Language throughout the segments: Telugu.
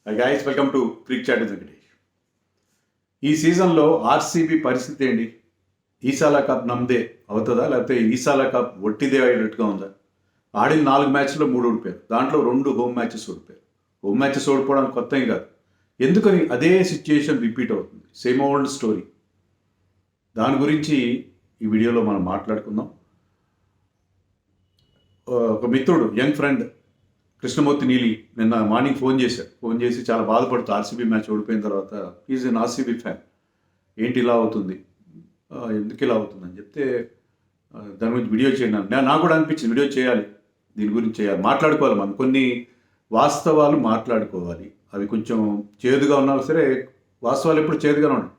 Guys welcome to Crick Chat Venkatesh. ఈ సీజన్లో ఆర్సీబీ పరిస్థితి ఏంటి? ఈసాల కప్ నమ్మదే అవుతుందా, లేకపోతే ఈసాల కప్ ఒట్టిదే అయ్యేటట్టుగా ఉందా? ఆడిన 4 మ్యాచ్లో 3 ఓడిపోయారు, దాంట్లో 2 హోమ్ మ్యాచెస్ ఓడిపోయారు. హోమ్ మ్యాచెస్ ఓడిపోవడానికి కొత్త ఏం కాదు, ఎందుకని అదే సిచ్యుయేషన్ రిపీట్ అవుతుంది, సేమ్ ఓల్డ్ స్టోరీ. దాని గురించి ఈ వీడియోలో మనం మాట్లాడుకుందాం. ఒక మిత్రుడు, యంగ్ ఫ్రెండ్ కృష్ణమూర్తి నీలి నిన్న మార్నింగ్ ఫోన్ చేసి చాలా బాధపడుతూ ఆర్సీబీ మ్యాచ్ ఓడిపోయిన తర్వాత, ఈజ్ ఎన్ ఆర్సీబీ ఫ్యాన్, ఏంటి ఇలా అవుతుంది, ఎందుకు ఇలా అవుతుంది అని చెప్తే దాని గురించి వీడియో చేయండి. నాకు కూడా అనిపించింది వీడియో చేయాలి, దీని గురించి చేయాలి, మాట్లాడుకోవాలి. మనం కొన్ని వాస్తవాలు మాట్లాడుకోవాలి, అవి కొంచెం చేదుగా ఉన్నా సరే, వాస్తవాలు ఎప్పుడు చేదుగానే ఉంటాయి.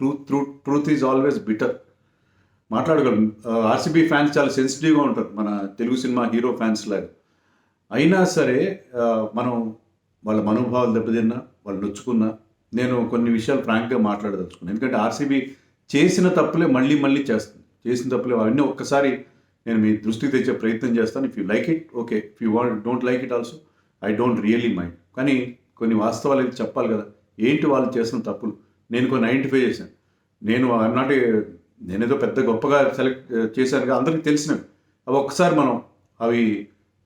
Truth is always bitter. మాట్లాడగలం. ఆర్సీబీ ఫ్యాన్స్ చాలా సెన్సిటివ్గా ఉంటారు, మన తెలుగు సినిమా హీరో ఫ్యాన్స్ లాగా. అయినా సరే మనం వాళ్ళ మనోభావాలు దెబ్బతిన్నా, వాళ్ళు నొచ్చుకున్నా, నేను కొన్ని విషయాలు ఫ్రాంక్గా మాట్లాడదలుచుకున్నాను. ఎందుకంటే ఆర్సీబీ చేసిన తప్పులే మళ్ళీ మళ్ళీ చేస్తుంది. చేసిన తప్పులే అవన్నీ ఒక్కసారి నేను మీ దృష్టికి తెచ్చే ప్రయత్నం చేస్తాను. If you like it okay, if you don't like it also I don't really mind. కానీ కొన్ని వాస్తవాలు అయితే చెప్పాలి కదా, ఏంటి వాళ్ళు చేసిన తప్పులు. నేను కొన్ని ఐడెంటిఫై చేశాను. నేనేదో పెద్ద గొప్పగా సెలెక్ట్ చేశాను కదా, అందరికీ తెలిసినవి. అవి ఒక్కసారి మనం అవి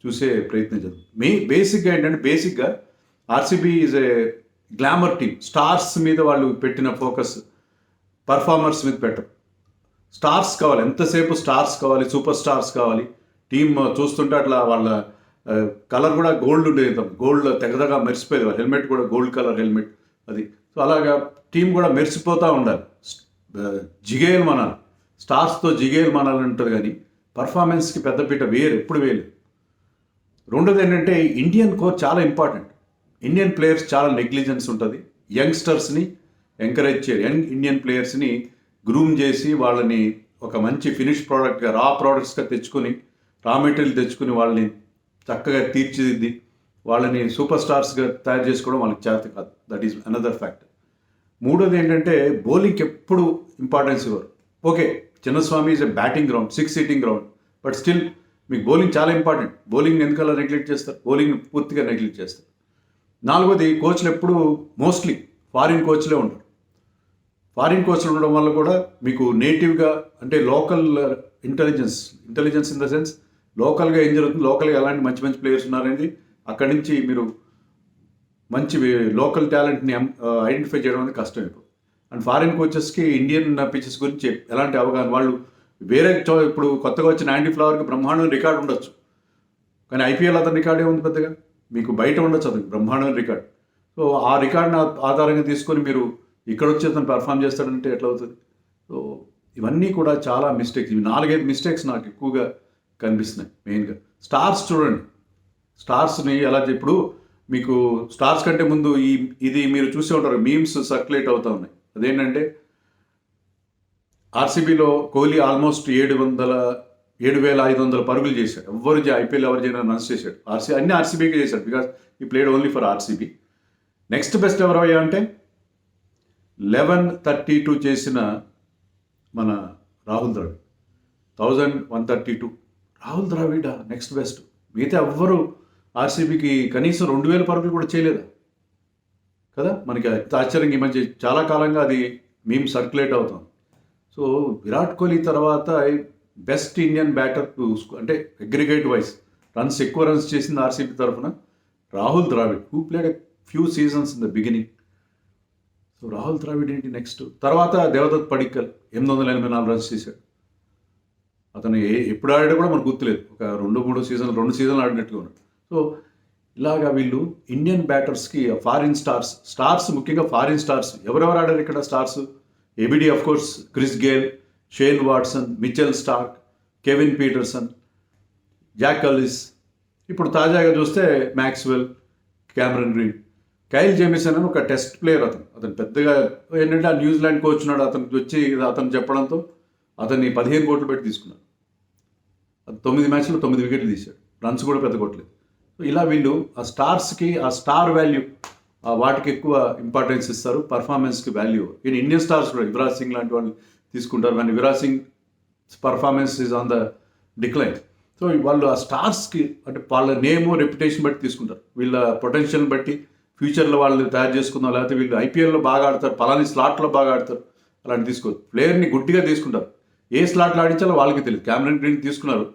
చూసే ప్రయత్నం చేద్దాం. బేసిక్గా RCB is a glamour team. Stars మీద వాళ్ళు పెట్టిన ఫోకస్ పర్ఫార్మర్స్ మీద పెట్టరు. స్టార్స్ కావాలి, ఎంతసేపు స్టార్స్ కావాలి, సూపర్ స్టార్స్ కావాలి. టీమ్ చూస్తుంటే అట్లా వాళ్ళ కలర్ కూడా గోల్డ్ ఉండేది, గోల్డ్ తెగదగా మెరిసిపోయేది. వాళ్ళ హెల్మెట్ కూడా గోల్డ్ కలర్ హెల్మెట్ అది. సో అలాగా టీం కూడా మెరిసిపోతూ ఉండాలి, జిగేలు మనాలి, స్టార్స్తో జిగేలు మనాలి ఉంటుంది. కానీ పర్ఫార్మెన్స్కి పెద్దపీట ఎప్పుడు వేయలేదు. రెండోది ఏంటంటే, ఇండియన్ కోర్ చాలా ఇంపార్టెంట్. ఇండియన్ ప్లేయర్స్ చాలా నెగ్లిజెన్స్ ఉంటుంది. యంగ్స్టర్స్ని ఎంకరేజ్ చేయాలి, యంగ్ ఇండియన్ ప్లేయర్స్ని గ్రూమ్ చేసి వాళ్ళని ఒక మంచి ఫినిష్ ప్రోడక్ట్గా, రా ప్రోడక్ట్స్గా తెచ్చుకొని, రా మెటీరియల్ తెచ్చుకుని వాళ్ళని చక్కగా తీర్చిదిద్ది వాళ్ళని సూపర్ స్టార్స్గా తయారు చేసుకోవడం వాళ్ళకి చేత కాదు. That is another fact. మూడోది ఏంటంటే, బౌలింగ్కి ఎప్పుడు ఇంపార్టెన్స్ ఇవ్వరు. Okay, Chinnaswamy is a batting ground, 6 seating ground, but still మీకు బౌలింగ్ చాలా ఇంపార్టెంట్. బౌలింగ్ ఎందుకలా నెగ్లెక్ట్ చేస్తారు? బౌలింగ్ పూర్తిగా నెగ్లెక్ట్ చేస్తారు. నాలుగోది, కోచ్లు ఎప్పుడు మోస్ట్లీ ఫారిన్ కోచ్లే ఉంటారు. ఫారిన్ కోచ్లు ఉండడం వల్ల కూడా మీకు నేటివ్గా, అంటే local intelligence in the sense లోకల్గా ఏం జరుగుతుంది, లోకల్గా ఎలాంటి మంచి మంచి ప్లేయర్స్ ఉన్నారనేది అక్కడి నుంచి మీరు మంచి లోకల్ టాలెంట్ని ఐడెంటిఫై చేయడం అనేది కష్టం ఇప్పుడు. అండ్ ఫారిన్ కోచెస్కి ఇండియన్ పిచెస్ గురించి ఎలాంటి అవగాహన, వాళ్ళు వేరే ఇప్పుడు కొత్తగా వచ్చిన యాండీ ఫ్లవర్కి బ్రహ్మాండమైన రికార్డు ఉండొచ్చు, కానీ ఐపీఎల్ అతని రికార్డే ఉంది పెద్దగా, మీకు బయట ఉండొచ్చు అతనికి బ్రహ్మాండమైన రికార్డ్. సో ఆ రికార్డుని ఆధారంగా తీసుకొని మీరు ఇక్కడ వచ్చి అతను పెర్ఫామ్ చేస్తాడంటే ఎట్లా అవుతుంది? సో ఇవన్నీ కూడా చాలా మిస్టేక్స్. ఇవి 4-5 మిస్టేక్స్ నాకు ఎక్కువగా కనిపిస్తున్నాయి. మెయిన్గా స్టార్స్ చూడండి, స్టార్స్ని ఎలా ఇప్పుడు మీకు స్టార్స్ కంటే ముందు ఇది మీరు చూసే ఉంటారు, మీమ్స్ సర్క్యులేట్ అవుతూ ఉన్నాయి. అదేంటంటే, ఆర్సీబీలో కోహ్లీ ఆల్మోస్ట్ 7,500 పరుగులు చేశాడు. ఐపీఎల్ ఎవరు చేయని రన్స్ చేశాడు. అన్ని ఆర్సీబీకి చేశాడు, బికాస్ ఈ played only for RCB. Next best ఎవరు అయ్యా అంటే 1132 చేసిన మన రాహుల్ ద్రావిడ్, 1132. Rahul Dravid next best. మిగతా ఎవ్వరు ఆర్సీబీకి కనీసం 2,000 పరుగులు కూడా చేయలేదా కదా? మనకి ఆశ్చర్యంగా ఈ మధ్య చాలా కాలంగా అది మేము సర్క్యులేట్ అవుతాం. సో విరాట్ కోహ్లీ తర్వాత బెస్ట్ ఇండియన్ బ్యాటర్, అంటే అగ్రిగేట్ వైజ్ రన్స్ ఎక్కువ రన్స్ చేసింది ఆర్సీబీ తరఫున Rahul Dravid, who played a few seasons in the beginning. So Rahul Dravid ఏంటి నెక్స్ట్. తర్వాత దేవదత్ పడిక్కల్ 884 రన్స్ చేశాడు. అతను ఎప్పుడు ఆడాడో కూడా మనకు గుర్తులేదు, ఒక 2 సీజన్లు ఆడినట్టుగా ఉన్నాడు. సో ఇలాగా వీళ్ళు ఇండియన్ బ్యాటర్స్కి ఫారిన్ స్టార్స్ ముఖ్యంగా ఫారిన్ స్టార్స్ ఎవరెవరు ఆడారు ఇక్కడ? Stars ABD of course, Chris Gayle, Shane Watson, Mitchell Starc, Kevin Pietersen, Jacques Kallis. ఇప్పుడు తాజాగా చూస్తే Maxwell, Cameron Green, Kyle Jamieson అని ఒక టెస్ట్ ప్లేయర్. అతను పెద్దగా ఏంటంటే, ఆ న్యూజిలాండ్ కోచ్ ఉన్నాడు, అతనికి వచ్చి అతను చెప్పడంతో అతన్ని 15 కోట్లు పెట్టి తీసుకున్నాడు. 9 మ్యాచ్లో 9 వికెట్లు తీశాడు, రన్స్ కూడా పెద్ద కొట్టలేదు. సో ఇలా వీళ్ళు ఆ స్టార్స్కి ఆ స్టార్ వాల్యూ, వాటికి ఎక్కువ ఇంపార్టెన్స్ ఇస్తారు, పర్ఫార్మెన్స్కి వాల్యూ. ఇండియన్ స్టార్స్ కూడా యువరాజ్ సింగ్ లాంటి వాళ్ళు తీసుకుంటారు, కానీ Yuvraj Singh performance is on the decline. So వాళ్ళు ఆ స్టార్స్కి, అంటే వాళ్ళ నేమ్ రెప్యుటేషన్ బట్టి తీసుకుంటారు, వీళ్ళ పొటెన్షియల్ బట్టి ఫ్యూచర్లో వాళ్ళు తయారు చేసుకుందాం, లేకపోతే వీళ్ళు ఐపీఎల్లో బాగా ఆడతారు, పలాని స్లాట్లో బాగా ఆడతారు అలాంటి తీసుకోవచ్చు. ప్లేయర్ని గుడ్డిగా తీసుకుంటారు. ఏ స్లాట్లో ఆడించాలో వాళ్ళకి తెలియదు. క్యామరన్ గ్రీన్ తీసుకున్నారు,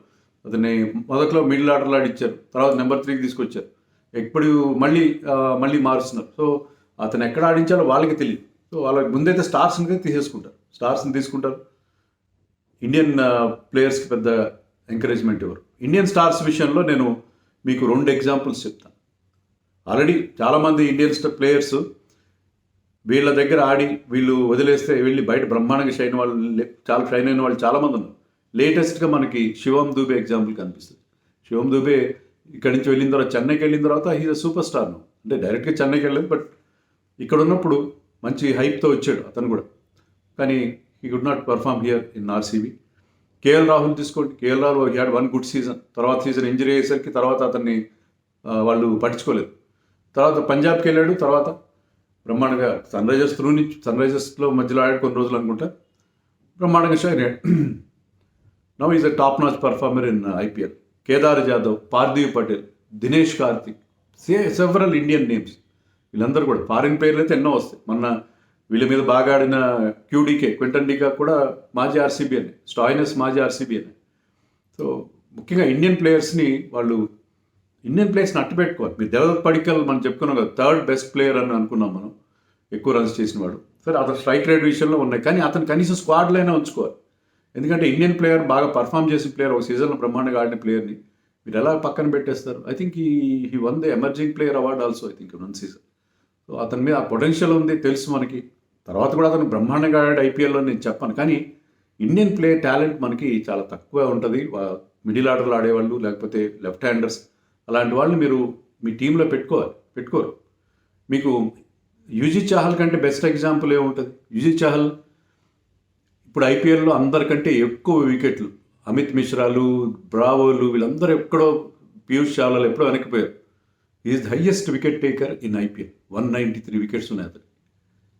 అతన్ని మొదట్లో మిడిల్ ఆర్డర్లో ఆడిచ్చారు, తర్వాత నెంబర్ 3కి తీసుకొచ్చారు. ఎప్పుడు మళ్ళీ మారుస్తున్నారు. సో అతను ఎక్కడ ఆడించాలో వాళ్ళకి తెలియదు. సో వాళ్ళకి ముందైతే స్టార్స్ని తీసుకుంటారు. ఇండియన్ ప్లేయర్స్కి పెద్ద ఎంకరేజ్మెంట్ ఇవ్వరు. ఇండియన్ స్టార్స్ విషయంలో నేను మీకు 2 ఎగ్జాంపుల్స్ చెప్తాను. ఆల్రెడీ చాలామంది ఇండియన్ ప్లేయర్స్ వీళ్ళ దగ్గర ఆడి వీళ్ళు వదిలేస్తే వెళ్ళి బయట బ్రహ్మాండంగా షైన్ అయిన వాళ్ళు చాలామంది ఉన్నారు. లేటెస్ట్గా మనకి శివం దూబే ఎగ్జాంపుల్ కనిపిస్తుంది. శివం దూబే ఇక్కడి నుంచి వెళ్ళిన తర్వాత చెన్నైకి వెళ్ళిన తర్వాత హీజ్ అ సూపర్ స్టార్. అంటే డైరెక్ట్గా చెన్నైకి వెళ్ళలేదు, బట్ ఇక్కడ ఉన్నప్పుడు మంచి హైప్తో వచ్చాడు అతను కూడా. కానీ he could not perform here in RCB. KL Rahul తీసుకోండి. KL Rahul had 1 good season. తర్వాత సీజన్ ఇంజరీ అయ్యేసరికి తర్వాత అతన్ని వాళ్ళు పట్టించుకోలేదు. తర్వాత పంజాబ్కి వెళ్ళాడు. తర్వాత బ్రహ్మాండంగా సన్ రైజర్స్లో మధ్యలో ఆడాడు కొన్ని రోజులు అనుకుంటా. బ్రహ్మాండంగా షైన్ అయ్యాడు. Now is a top notch performer in IPL. Kedar Jadhav, Parthiv Patel, Dinesh Karthik, several Indian names. వీళ్ళందరూ కూడా ఫారిన్ ప్లేయర్లు అయితే ఎన్నో వస్తాయి. మొన్న వీళ్ళ మీద బాగా ఆడిన క్వింటన్ డీకా కూడా మాజీ ఆర్సీబీ అని, స్టాయినస్ మాజీ ఆర్సీబీ అని. సో ముఖ్యంగా ఇండియన్ ప్లేయర్స్ని అట్టు పెట్టుకోవాలి. మీరు దేవదత్ పడిక్కల్ మనం చెప్పుకున్నాం కదా, 3rd బెస్ట్ ప్లేయర్ అని అనుకున్నాం మనం, ఎక్కువ రన్స్ చేసిన వాడు. సరే అతను స్ట్రైక్ రేట్ విషయంలో ఉన్నాయి, కానీ అతను కనీసం స్క్వాడ్లో అయినా ఉంచుకోవాలి. ఎందుకంటే ఇండియన్ ప్లేయర్ బాగా పర్ఫామ్ చేసిన ప్లేయర్, ఒక సీజన్లో బ్రహ్మాండంగా ఆడిన ప్లేయర్ని మీరు ఎలా పక్కన పెట్టేస్తారు? I think he one the emerging player award also I think 1 season. So అతని మీద ఆ పొటెన్షియల్ ఉంది తెలుసు మనకి. తర్వాత కూడా అతను బ్రహ్మాండంగా ఆడాడు ఐపీఎల్లో, నేను చెప్పాను. కానీ ఇండియన్ ప్లేయర్ టాలెంట్ మనకి చాలా తక్కువ ఉంటుంది. మిడిల్ ఆర్డర్లో ఆడేవాళ్ళు, లేకపోతే లెఫ్ట్ హ్యాండర్స్, అలాంటి వాళ్ళని మీరు మీ టీంలో పెట్టుకోరు. మీకు యుజీ చాహల్ కంటే బెస్ట్ ఎగ్జాంపుల్ ఏముంటుంది? యుజీ చాహల్ ఇప్పుడు ఐపీఎల్లో అందరికంటే ఎక్కువ వికెట్లు, అమిత్ మిశ్రాలు, బ్రావోలు, వీళ్ళందరూ ఎక్కడో, పీయూష్ చావ్లాలు ఎప్పుడో వెనక్కిపోయారు. Is the highest wicket taker in IPL. 193 wickets ఉన్నాయి అతను.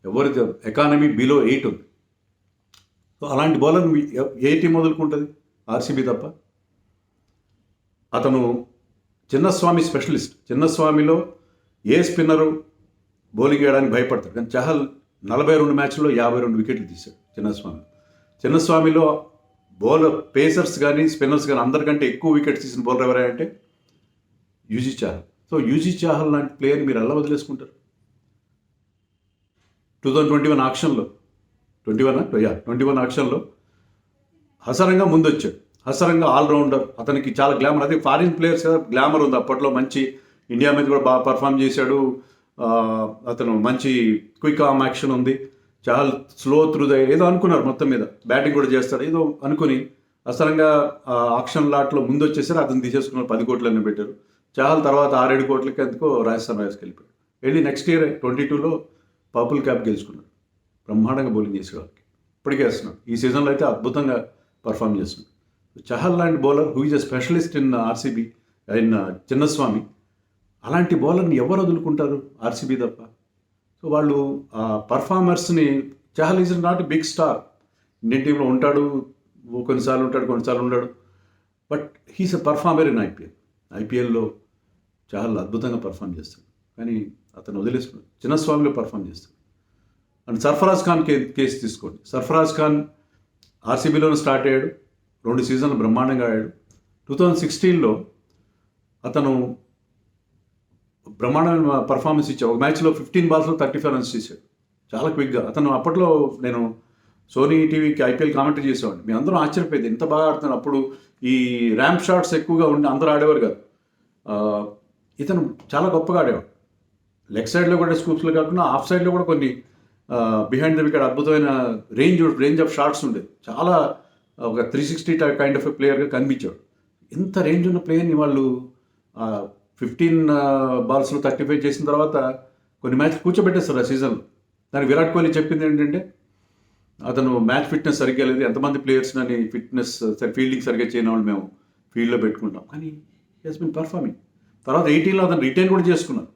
ఎవరిది ఎకానమీ బిలో 8 ఉంది. సో అలాంటి బౌలర్ ఏ టీం వదులుకుంటుంది? ఆర్సీబీ తప్ప. అతను చిన్నస్వామి స్పెషలిస్ట్. చిన్నస్వామిలో ఏ స్పిన్నరు బౌలింగ్ వేయడానికి భయపడతాడు, కానీ చహల్ 42 మ్యాచ్ల్లో 52 వికెట్లు తీశాడు చిన్నస్వామిలో బౌలర్ పేసర్స్ కానీ స్పిన్నర్స్ కానీ అందరికంటే ఎక్కువ వికెట్స్ తీసిన బౌలర్ ఎవరంటే యుజీ చాహల్. సో యుజీ చాహల్ లాంటి ప్లేయర్ మీరు ఎలా వదిలేసుకుంటారు? 2021 ఆక్షన్లో 21 ఆక్షన్లో హసరంగా ముందొచ్చాడు. హసరంగా ఆల్రౌండర్, అతనికి చాలా గ్లామర్. అదే ఫారిన్ ప్లేయర్స్ కదా, గ్లామర్ ఉంది. అప్పట్లో మంచి ఇండియా మీద కూడా బాగా పర్ఫామ్ చేశాడు అతను. మంచి క్విక్ ఆర్మ్ యాక్షన్ ఉంది. చాలా స్లో త్రూ ద ఏదో అనుకున్నారు, మొత్తం మీద బ్యాటింగ్ కూడా చేస్తాడు ఏదో అనుకుని హసరంగా ఆక్షన్ లాట్లో ముందు వచ్చేసరి అతను తీసేసుకున్నారు. 10 కోట్లన్నీ పెట్టారు. చాహల్ తర్వాత 6-7 కోట్లకి ఎందుకో రాజస్థాన్ రాయల్స్కి వెళ్ళిపోయాడు. వెళ్ళి నెక్స్ట్ ఇయర్ 22లో పర్పుల్ క్యాప్ గెలుచుకున్నాడు. బ్రహ్మాండంగా బౌలింగ్ చేసేవాళ్ళకి ఇప్పటికే వేస్తున్నాడు. ఈ సీజన్లో అయితే అద్భుతంగా పర్ఫామ్ చేస్తున్నాడు. చహల్ లాంటి bowler who is a specialist in RCB, in Chinnaswamy, అలాంటి బౌలర్ని ఎవరు వదులుకుంటారు? ఆర్సీబీ తప్ప. సో వాళ్ళు ఆ పర్ఫార్మర్స్ని, Chahal is not a big star, Indian టీంలో ఉంటాడు, కొన్నిసార్లు ఉంటాడు, but he's a performer in ఐపీఎల్లో చహల్ అద్భుతంగా పర్ఫామ్ చేస్తాడు. కానీ అతను వదిలేసుకున్నాడు. చిన్నస్వామిలో పర్ఫామ్ చేస్తాడు. అండ్ సర్ఫరాజ్ ఖాన్ కేసు తీసుకోండి. సర్ఫరాజ్ ఖాన్ ఆర్సీబీలోనే స్టార్ట్ అయ్యాడు, 2 సీజన్లు బ్రహ్మాండంగా ఆడాడు. 2016లో అతను బ్రహ్మాండమైన పర్ఫార్మెన్స్ ఇచ్చాడు. ఒక మ్యాచ్లో 15 బాల్స్లో 35 రన్స్ చేశాడు చాలా క్విక్గా. అతను అప్పట్లో నేను సోనీ టీవీకి ఐపీఎల్ కామెంటరీ చేసేవాడిని. మేము అందరం ఆశ్చర్యపోయేది, ఎంత బాగా ఆడుతున్నాడు. అప్పుడు ఈ ర్యాంప్ షాట్స్ ఎక్కువగా ఉండి అందరూ ఆడేవారు కాదు. ఇతను చాలా గొప్పగా ఆడేవాడు. లెగ్ సైడ్లో కూడా స్కూప్స్లో కాకుండా ఆఫ్ సైడ్లో కూడా కొన్ని బిహైండ్ ద వికెట్ అద్భుతమైన రేంజ్ ఆఫ్ షాట్స్ ఉండేది. చాలా ఒక 360 కైండ్ ఆఫ్ ఎ ప్లేయర్గా కనిపించాడు. ఇంత రేంజ్ ఉన్న ప్లేయర్ని వాళ్ళు 15 బాల్స్లో 35 చేసిన తర్వాత కొన్ని మ్యాచ్ కూర్చోబెట్టేస్తారు ఆ సీజన్లో. దానికి విరాట్ కోహ్లీ చెప్పింది ఏంటంటే, అతను మ్యాచ్ ఫిట్నెస్ సరిగ్గా లేదు, ఎంతమంది ప్లేయర్స్ అని ఫిట్నెస్ ఫీల్డింగ్ సరిగ్గా చేయని వాళ్ళు మేము ఫీల్డ్లో పెట్టుకుంటాం, కానీ హీ హెస్ బిన్ పర్ఫార్మింగ్. తర్వాత 18లో అతను రిటైన్ కూడా చేసుకున్నారు,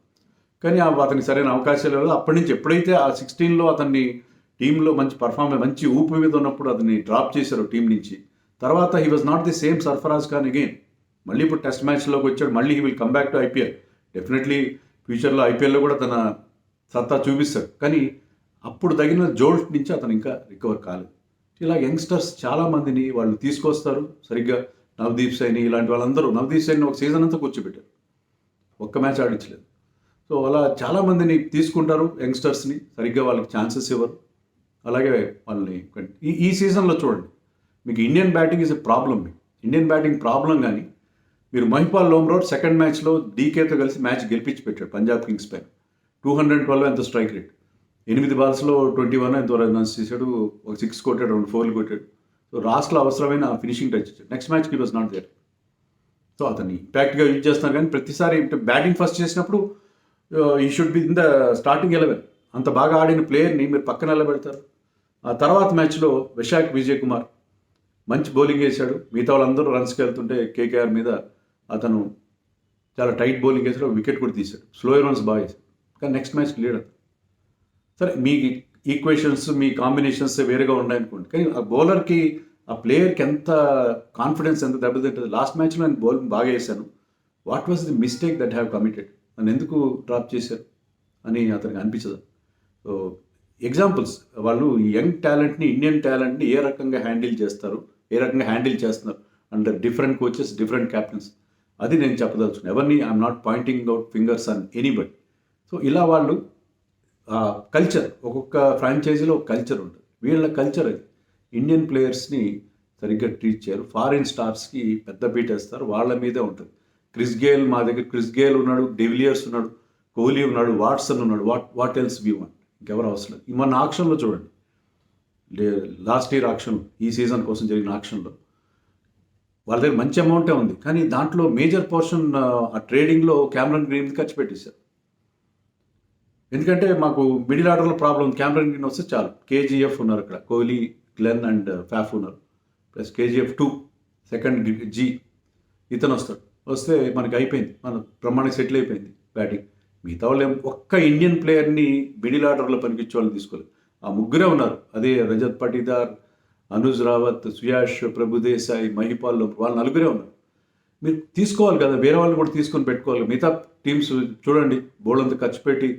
కానీ అతనికి సరైన అవకాశాలు లేదు. అప్పటి నుంచి ఎప్పుడైతే ఆ 16లో అతన్ని టీంలో మంచి ఊపు మీద ఉన్నప్పుడు అతన్ని డ్రాప్ చేశారు టీం నుంచి, తర్వాత he was not the same Sarfaraz Khan again. మళ్ళీ ఇప్పుడు టెస్ట్ మ్యాచ్లోకి వచ్చాడు, మళ్ళీ he will come back to IPL definitely. ఫ్యూచర్లో ఐపీఎల్లో కూడా తన సత్తా చూపిస్తాడు. కానీ అప్పుడు తగిన జోల్ట్ నుంచి అతను ఇంకా రికవర్ కాలేదు. ఇలా యంగ్స్టర్స్ చాలామందిని వాళ్ళు తీసుకొస్తారు. సరిగ్గా నవదీప్ సైని ఇలాంటి వాళ్ళందరూ, నవదీప్ సైని ఒక సీజన్ అంతా కూర్చోబెట్టారు, ఒక్క మ్యాచ్ ఆడించలేదు. సో అలా చాలామందిని తీసుకుంటారు యంగ్స్టర్స్ని, సరిగ్గా వాళ్ళకి ఛాన్సెస్ ఇవ్వరు. అలాగే వాళ్ళని ఈ సీజన్లో చూడండి, మీకు Indian batting is a problem. Indian batting problem. కానీ మీరు మహిపాల్ లోమ్రోడ్ సెకండ్ మ్యాచ్లో డీకేతో కలిసి మ్యాచ్ గెలిపించి పెట్టాడు పంజాబ్ కింగ్స్ పైన. 212 ఎంత స్ట్రైక్ రేట్, 8 బాల్స్లో 21 ఎంతో రన్స్ చేశాడు, ఒక 6 కొట్టాడు, 2 4 కొట్టాడు. సో రాష్ట్రంలో అవసరమైన ఫినిషింగ్ టచ్ ఇచ్చాడు. నెక్స్ట్ మ్యాచ్కి he was not there. So అతన్ని ఇంపాక్ట్గా యూజ్ చేస్తున్నారు. కానీ ప్రతిసారి బ్యాటింగ్ ఫస్ట్ చేసినప్పుడు ఈ should be in the starting 11. అంత బాగా ఆడిన ప్లేయర్ని మీరు పక్కన నిలబెడతారు. ఆ తర్వాత మ్యాచ్లో విశాఖ్ విజయ్ కుమార్ మంచి బౌలింగ్ వేశాడు. మిగతా వాళ్ళందరూ రన్స్కి వెళ్తుంటే కేకేఆర్ మీద అతను చాలా టైట్ బౌలింగ్ వేసాడు, వికెట్ కూడా తీశాడు, స్లో రన్స్ బాగా వేశాడు. కానీ నెక్స్ట్ మ్యాచ్కి లీడ్ అవుతాడు. సరే మీ ఈక్వేషన్స్ మీ కాంబినేషన్స్ వేరుగా ఉన్నాయనుకోండి, కానీ ఆ బౌలర్కి ఆ ప్లేయర్కి ఎంత కాన్ఫిడెన్స్ ఎంత దెబ్బతింటుంది. లాస్ట్ మ్యాచ్లో నేను బౌలింగ్ బాగా వేశాను, what was the mistake that have committed, నన్ను ఎందుకు డ్రాప్ చేశారు అని అతనికి అనిపించదు. సో ఎగ్జాంపుల్స్, వాళ్ళు యంగ్ టాలెంట్ని, ఇండియన్ టాలెంట్ని ఏ రకంగా హ్యాండిల్ చేస్తారు, ఏ రకంగా హ్యాండిల్ చేస్తున్నారు under different coaches, different captains, అది నేను చెప్పదలుచుకున్నాను. ఎవరిని I'm not pointing out fingers on anybody. So ఇలా వాళ్ళు కల్చర్, ఒక్కొక్క ఫ్రాంచైజీలో ఒక కల్చర్ ఉంటుంది. వీళ్ళ కల్చర్ అది. ఇండియన్ ప్లేయర్స్ని సరిగ్గా ట్రీట్ చేయరు, ఫారిన్ స్టార్స్కి పెద్ద పీట వేస్తారు, వాళ్ళ మీదే ఉంటుంది. మా దగ్గర క్రిస్ గేల్ ఉన్నాడు, డెవిలియర్స్ ఉన్నాడు, కోహ్లీ ఉన్నాడు, వాట్సన్ ఉన్నాడు, వాట్ ఎల్స్ వీ వాంట్, ఇంకెవరు అవసరం లేదు. మొన్న ఆక్షన్లో చూడండి, లాస్ట్ ఇయర్ ఆక్షన్, ఈ సీజన్ కోసం జరిగిన ఆక్షన్లో వాళ్ళ దగ్గర మంచి అమౌంటే ఉంది, కానీ దాంట్లో మేజర్ పోర్షన్ ఆ ట్రేడింగ్లో క్యామరన్ గ్రీన్ ఖర్చు పెట్టేశారు. ఎందుకంటే మాకు మిడిల్ ఆర్డర్లో ప్రాబ్లం, క్యామరన్ గ్రీన్ వస్తే చాలు. కేజీఎఫ్ ఉన్నారు అక్కడ, కోహ్లీ, గ్లెన్ అండ్ ఫ్యాఫ్ ఉన్నారు, ప్లస్ కేజీఎఫ్ 2 సెకండ్ జీ ఇతను వస్తే మనకి అయిపోయింది, మన ప్రమాణం సెటిల్ అయిపోయింది బ్యాటింగ్. మిగతా వాళ్ళు ఒక్క ఇండియన్ ప్లేయర్ని మిడిల్ ఆర్డర్లో పనికిచ్చే వాళ్ళు తీసుకోలేదు. ఆ ముగ్గురే ఉన్నారు, అదే రజత్ పటీదార్, అనుజ్ రావత్, సుయాష్ ప్రభుదేశాయ్, మహిపాల్, వాళ్ళు నలుగురే ఉన్నారు. మీరు తీసుకోవాలి కదా, వేరే వాళ్ళు కూడా తీసుకొని పెట్టుకోవాలి. మిగతా టీమ్స్ చూడండి, బోల్డంత ఖర్చు పెట్టి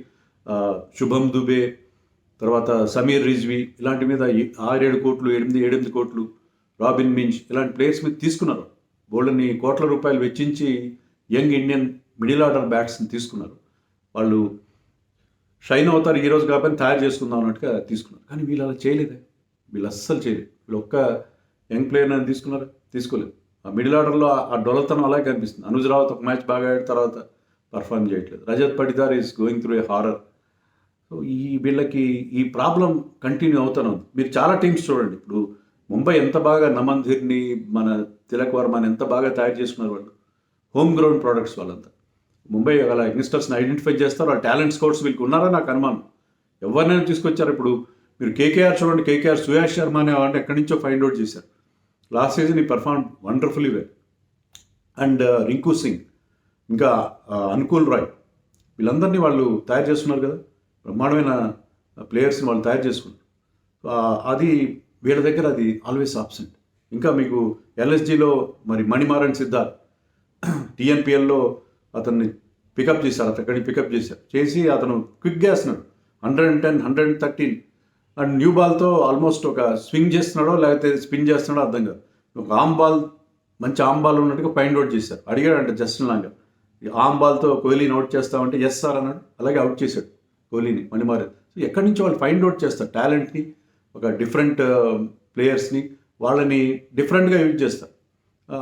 శుభం దుబే, తర్వాత సమీర్ రిజ్వీ ఇలాంటి మీద 6-7 కోట్లు, 8 కోట్లు, రాబిన్ మించ్ ఇలాంటి ప్లేయర్స్ మీద తీసుకున్నారు. బోల్డన్ని కోట్ల రూపాయలు వెచ్చించి యంగ్ ఇండియన్ మిడిల్ ఆర్డర్ బ్యాట్స్ని తీసుకున్నారు. వాళ్ళు షైన్ అవుతారు ఈరోజు కాబట్టి తయారు చేసుకుందాం అన్నట్టుగా తీసుకున్నారు. కానీ వీళ్ళు అలా చేయలేదే, వీళ్ళు అస్సలు చేయలేదు. వీళ్ళు ఒక్క యంగ్ ప్లేయర్ అని తీసుకోలేదు. ఆ మిడిల్ ఆర్డర్లో ఆ డొలతనం అలాగే కనిపిస్తుంది. అనుజ్ రావత్ ఒక మ్యాచ్ బాగా ఆడిన తర్వాత పర్ఫార్మ్ చేయట్లేదు. Rajat Patidar is going through a horror. So వీళ్ళకి ఈ ప్రాబ్లం కంటిన్యూ అవుతాను. మీరు చాలా టీమ్స్ చూడండి, ఇప్పుడు ముంబై ఎంత బాగా నమన్ధీర్ని, మన తిలక్ వర్మని ఎంత బాగా తయారు చేసుకున్నారు వాళ్ళు, హోమ్ గ్రౌండ్ ప్రోడక్ట్స్ వాళ్ళంతా. ముంబై అలా యంగ్స్టర్స్ని ఐడెంటిఫై చేస్తారు, ఆ టాలెంట్ స్కౌట్స్ వీళ్ళకి ఉన్నారా నాకు అనుమానం. ఎవరినైనా తీసుకొచ్చారు. ఇప్పుడు మీరు కేకేఆర్ చూడండి, కేకేఆర్ సుయాష్ శర్మ అనే వాళ్ళని ఎక్కడి నుంచో ఫైండ్ అవుట్ చేశారు. లాస్ట్ సీజన్ ఈ perform wonderfully well. And Rinku Singh, ఇంకా అనుకూల్ రాయ్, వీళ్ళందరినీ వాళ్ళు తయారు చేస్తున్నారు కదా, బ్రహ్మాండమైన ప్లేయర్స్ని వాళ్ళు తయారు చేసుకున్నారు. అది వీళ్ళ దగ్గర అది ఆల్వేస్ ఆబ్సెంట్. ఇంకా మీకు ఎల్ఎస్జీలో మరి మణిమారన్ సిద్ధార్థ్ టీఎన్పిఎల్లో అతన్ని పికప్ చేశారు, అతన్ని పికప్ చేసి అతను క్విక్గా వేస్తున్నాడు, 110, 113 అండ్ న్యూ బాల్తో ఆల్మోస్ట్ ఒక స్వింగ్ చేస్తున్నాడో లేకపోతే స్పిన్ చేస్తున్నాడో అర్థం కాదు. ఒక మంచి ఆమ్ బాల్ ఉన్నట్టుగా ఫైండ్ అవుట్ చేశారు. అడిగాడంటే జస్టిన్ లాంగా, ఆమ్ బాల్తో కోహ్లీని అవుట్ చేస్తామంటే ఎస్ సార్ అన్నాడు, అలాగే అవుట్ చేశాడు కోహ్లీని మణిమారన్. సో ఎక్కడి నుంచి వాళ్ళు ఫైండ్ అవుట్ చేస్తారు టాలెంట్ని, ఒక డిఫరెంట్ ప్లేయర్స్ని, వాళ్ళని డిఫరెంట్గా యూజ్ చేస్తారు.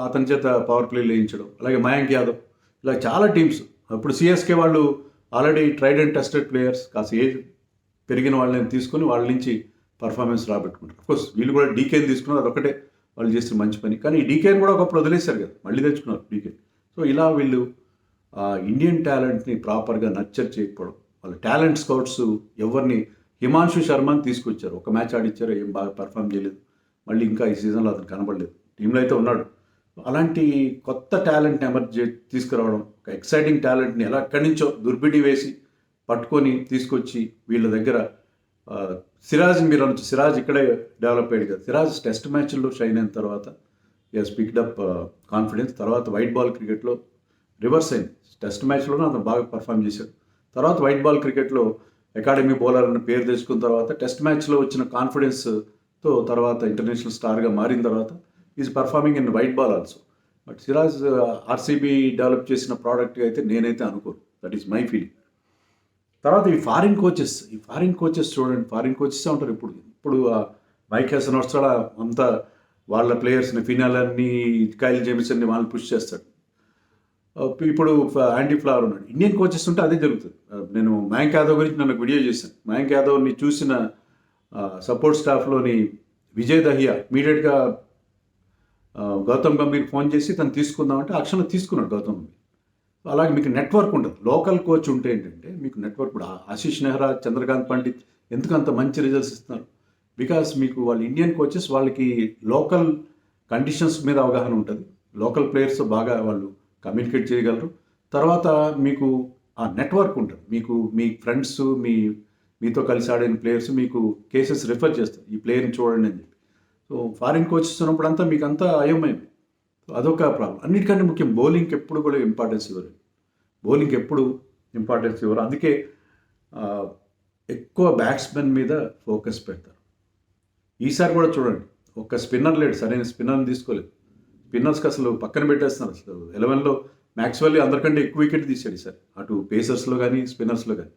అతని చేత పవర్ ప్లేలు వేయించడం, అలాగే మయాంక్ యాదవ్, ఇలా చాలా టీమ్స్. ఇప్పుడు సిఎస్కే వాళ్ళు already tried and tested players, కాస్త ఏజ్ పెరిగిన వాళ్ళని తీసుకొని వాళ్ళ నుంచి పర్ఫార్మెన్స్ రాబెట్టుకుంటారు. అఫ్కోర్స్ వీళ్ళు కూడా డీకేని తీసుకున్నారు, అదొకటే వాళ్ళు చేసిన మంచి పని. కానీ ఈ డీకేని కూడా ఒకప్పుడు వదిలేశారు కదా, మళ్ళీ తెచ్చుకున్నారు డీకే. సో ఇలా వీళ్ళు ఇండియన్ టాలెంట్ని ప్రాపర్గా నర్చర్ చేయకపోవడం, వాళ్ళ టాలెంట్ స్కౌట్స్ ఎవరిని, హిమాంశు శర్మని తీసుకొచ్చారు, ఒక మ్యాచ్ ఆడిచ్చారు, ఏం బాగా పర్ఫామ్ చేయలేదు, మళ్ళీ ఇంకా ఈ సీజన్లో అతను కనబడలేదు, టీంలో అయితే ఉన్నాడు. అలాంటి కొత్త టాలెంట్ని తీసుకురావడం, ఒక ఎక్సైటింగ్ టాలెంట్ని ఎలా ఎక్కడి నుంచో దుర్బిడి వేసి పట్టుకొని తీసుకొచ్చి వీళ్ళ దగ్గర సిరాజ్, మీరు అనొచ్చు సిరాజ్ ఇక్కడే డెవలప్ అయ్యాడు కదా. సిరాజ్ టెస్ట్ మ్యాచ్ల్లో షైన్ అయిన తర్వాత హి పిక్డ్ అప్ కాన్ఫిడెన్స్. తర్వాత వైట్ బాల్ క్రికెట్లో రివర్స్ అయింది. టెస్ట్ మ్యాచ్లోనే అతను బాగా పర్ఫామ్ చేశాడు. తర్వాత వైట్ బాల్ క్రికెట్లో అకాడమీ బౌలర్ అన్న పేరు తెచ్చుకున్న తర్వాత టెస్ట్ మ్యాచ్లో వచ్చిన కాన్ఫిడెన్స్తో తర్వాత ఇంటర్నేషనల్ స్టార్గా మారిన తర్వాత is performing in white ball also. But Siraj RCB develop చేసిన ప్రోడక్ట్ అయితే నేనైతే అనుకోను. That is my feeling. తర్వాత ఈ ఫారిన్ కోచెస్ చూడండి, ఫారిన్ కోచెస్ ఉంటారు. ఇప్పుడు మైక్ హెసన్ వస్తాడా, అంతా వాళ్ళ ప్లేయర్స్ని ఫినాలని కైల్ జేమిసన్ని వాళ్ళని పుష్ చేస్తాడు. ఇప్పుడు యాండీ ఫ్లవర్ ఉన్నాడు. ఇండియన్ కోచెస్ ఉంటే అదే జరుగుతుంది. నేను మయాంక్ యాదవ్ గురించి నన్ను వీడియో చేశాను. మయాంక్ యాదవ్ని చూసిన సపోర్ట్ స్టాఫ్లోని విజయ్ దహియా ఇమీడియట్గా గౌతమ్ గంభీర్ ఫోన్ చేసి తను తీసుకుందామంటే అక్షరం తీసుకున్నాడు గౌతమ్ గంభీర్. అలాగే మీకు నెట్వర్క్ ఉంటుంది. లోకల్ కోచ్ ఉంటే ఏంటంటే మీకు నెట్వర్క్. ఇప్పుడు ఆశీష్ నెహ్రా, చంద్రకాంత్ పండిత్ ఎందుకు అంత మంచి రిజల్ట్స్ ఇస్తున్నారు? బికాస్ మీకు వాళ్ళు ఇండియన్ కోచెస్, వాళ్ళకి లోకల్ కండిషన్స్ మీద అవగాహన ఉంటుంది. లోకల్ ప్లేయర్స్ బాగా వాళ్ళు కమ్యూనికేట్ చేయగలరు. తర్వాత మీకు ఆ నెట్వర్క్ ఉంటుంది. మీకు మీ ఫ్రెండ్స్, మీతో కలిసి ఆడిన ప్లేయర్స్ మీకు కేసెస్ రిఫర్ చేస్తారు, ఈ ప్లేయర్ని చూడండి అని చెప్పి. సో ఫారిన్ కోచెస్ ఉన్నప్పుడు అంతా మీకు అంతా అయోమయం. సో అదొక ప్రాబ్లం. అన్నిటికంటే ముఖ్యం బౌలింగ్కి ఎప్పుడు కూడా ఇంపార్టెన్స్ ఇవ్వరు. అందుకే ఎక్కువ బ్యాట్స్మెన్ మీద ఫోకస్ పెడతారు. ఈసారి కూడా చూడండి, ఒక్క స్పిన్నర్ లేడు, సరైన స్పిన్నర్ని తీసుకోలేదు. స్పిన్నర్స్కి అసలు పక్కన పెట్టేస్తున్నారు. అసలు 11లో మ్యాక్స్వెల్ అందరికంటే ఎక్కువ వికెట్ తీసాడు ఈసారి, అటు పేసర్స్లో కానీ స్పిన్నర్స్లో కానీ.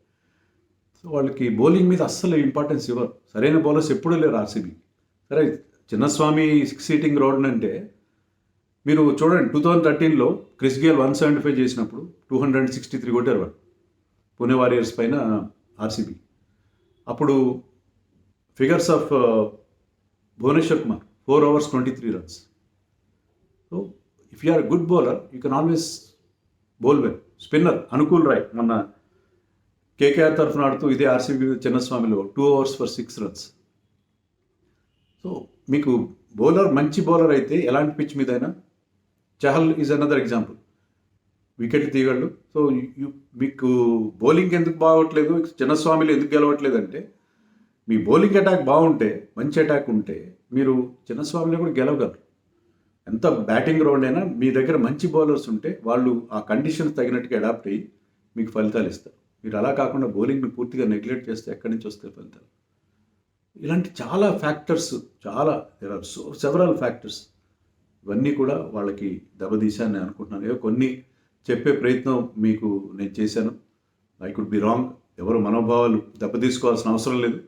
సో వాళ్ళకి బౌలింగ్ మీద అస్సలు ఇంపార్టెన్స్ ఇవ్వరు. సరైన బౌలర్స్ ఎప్పుడూ లేరు ఆర్సీబీ. సరే, చిన్నస్వామి 6 సీటింగ్ రోడ్ అంటే మీరు చూడండి, 2013లో క్రిస్ గేల్ 175 చేసినప్పుడు 263 కొట్టారు వాళ్ళు పుణె వారియర్స్ పైన ఆర్సీబీ. అప్పుడు figures of Bhuvneshwar Kumar 4 overs 23 runs. So if you are good bowler you can always bowl well. Spinner Anukul Roy మొన్న కేకేఆర్ తరఫున ఆడుతూ ఇదే ఆర్సీబీ చిన్నస్వామిలో 2 overs for 6 runs. సో మీకు బౌలర్ మంచి బౌలర్ అయితే ఎలాంటి పిచ్ మీద అయినా, Chahal is another example, wicket తీయగలడు. సో మీకు బౌలింగ్ ఎందుకు బాగోట్లేదు, చిన్నస్వామిలో ఎందుకు గెలవట్లేదు అంటే, మీ బౌలింగ్ అటాక్ బాగుంటే, మంచి అటాక్ ఉంటే మీరు చిన్నస్వామిలో కూడా గెలవగలరు. ఎంత బ్యాటింగ్ రౌండ్ అయినా మీ దగ్గర మంచి బౌలర్స్ ఉంటే వాళ్ళు ఆ కండిషన్స్ తగినట్టుగా అడాప్ట్ అయ్యి మీకు ఫలితాలు ఇస్తారు. మీరు అలా కాకుండా బౌలింగ్ని పూర్తిగా నెగ్లెక్ట్ చేస్తే ఎక్కడి నుంచి వస్తాయి ఫలితాలు? ఇలాంటి చాలా factors, there are several factors, ఇవన్నీ కూడా వాళ్ళకి దెబ్బతీశాను నేను అనుకుంటున్నాను. ఏదో కొన్ని చెప్పే ప్రయత్నం మీకు నేను చేశాను. I could be wrong. ఎవరు మనోభావాలు దెబ్బతీసుకోవాల్సిన అవసరం లేదు.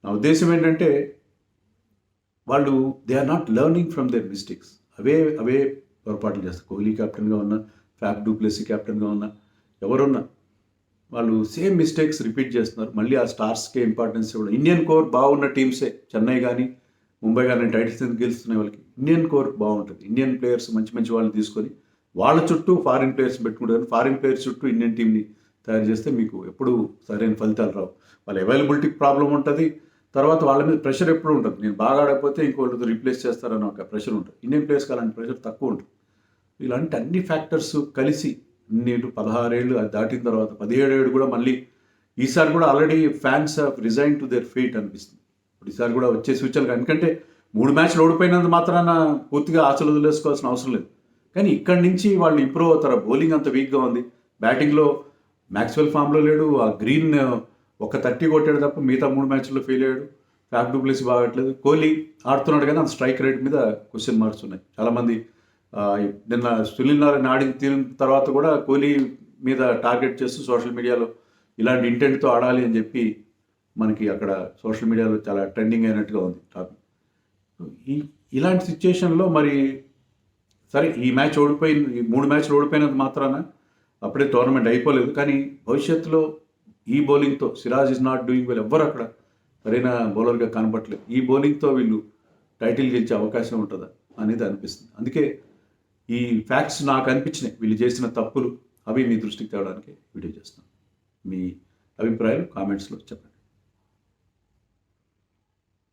నా ఉద్దేశం ఏంటంటే, వాళ్ళు they are not learning from their mistakes. అవే పొరపాట్లు చేస్తారు. కోహ్లీ కెప్టెన్గా ఉన్నా, ఫ్యాఫ్ డు ప్లెసీ కెప్టెన్గా ఉన్నా, ఎవరున్నా వాళ్ళు సేమ్ మిస్టేక్స్ రిపీట్ చేస్తున్నారు. మళ్ళీ ఆ స్టార్స్కే ఇంపార్టెన్స్ ఇవ్వడం. ఇండియన్ కోర్ బాగున్న టీమ్సే, చెన్నై కానీ ముంబై కానీ టైటిల్స్ ఎందుకు గెలుస్తున్నాయి వాళ్ళకి? ఇండియన్ కోర్ బాగుంటుంది. ఇండియన్ ప్లేయర్స్ మంచి వాళ్ళని తీసుకొని వాళ్ళ చుట్టూ ఫారిన్ ప్లేయర్స్ పెట్టుకుంటారు. ఫారిన్ ప్లేయర్స్ చుట్టూ ఇండియన్ టీంని తయారు చేస్తే మీకు ఎప్పుడు సరైన ఫలితాలు రావు. వాళ్ళ అవైలబిలిటీ ప్రాబ్లం ఉంటుంది. తర్వాత వాళ్ళ మీద ప్రెషర్ ఎప్పుడు ఉంటుంది. నేను బాగా ఆడకపోతే ఇంకోళ్ళతో రీప్లేస్ చేస్తారని ఒక ప్రెషర్ ఉంటుంది. ఇండియన్ ప్లేయర్స్కి అలాంటి ప్రెషర్ తక్కువ ఉంటుంది. ఇలాంటి అన్ని ఫ్యాక్టర్స్ కలిసి నేను 16 ఏళ్ళు దాటిన తర్వాత 17 ఏళ్ళు కూడా మళ్ళీ ఈసారి కూడా already fans of resign to their fate అనిపిస్తుంది. ఇప్పుడు ఈసారి కూడా వచ్చే సూచనలు, ఎందుకంటే 3 మ్యాచ్లు ఓడిపోయినంత మాత్రాన పూర్తిగా ఆశలు వదిలేసుకోవాల్సిన అవసరం లేదు. కానీ ఇక్కడి నుంచి వాళ్ళు ఇంప్రూవ్ అవుతారు. బౌలింగ్ అంత వీక్గా ఉంది. బ్యాటింగ్లో మ్యాక్స్వెల్ ఫామ్లో లేడు. ఆ గ్రీన్ ఒక 30 కొట్టాడు తప్ప మిగతా 3 మ్యాచ్ల్లో ఫెయిల్ అయ్యాడు. ఫ్యాఫ్ డు ప్లెసీ బాగట్లేదు. కోహ్లీ ఆడుతున్నాడు కానీ అంత స్ట్రైక్ రేట్ మీద క్వశ్చన్ మార్క్స్ ఉన్నాయి. చాలామంది నిన్న సునీల్ నారాయణ ఆడిన తర్వాత కూడా కోహ్లీ మీద టార్గెట్ చేస్తూ సోషల్ మీడియాలో ఇలాంటి ఇంటెంట్తో ఆడాలి అని చెప్పి మనకి అక్కడ సోషల్ మీడియాలో చాలా ట్రెండింగ్ అయినట్టుగా ఉంది టాపిక్. ఇలాంటి సిచ్యుయేషన్లో మరి సరే, ఈ 3 మ్యాచ్లు ఓడిపోయినంత మాత్రాన అప్పుడే టోర్నమెంట్ అయిపోలేదు. కానీ భవిష్యత్తులో ఈ బౌలింగ్తో Siraj is not doing well, ఎవ్వరు అక్కడ సరైన బౌలర్గా కనపట్లేదు. ఈ బౌలింగ్తో వీళ్ళు టైటిల్ గెలిచే అవకాశం ఉంటుందా అనేది అనిపిస్తుంది. అందుకే ఈ ఫ్యాక్ట్స్ నాకు అనిపించినాయి, వీళ్ళు చేసిన తప్పులు, అవి మీ దృష్టికి తేవడానికి వీడియో చేస్తాను. మీ అభిప్రాయాలు కామెంట్స్లో చెప్పండి.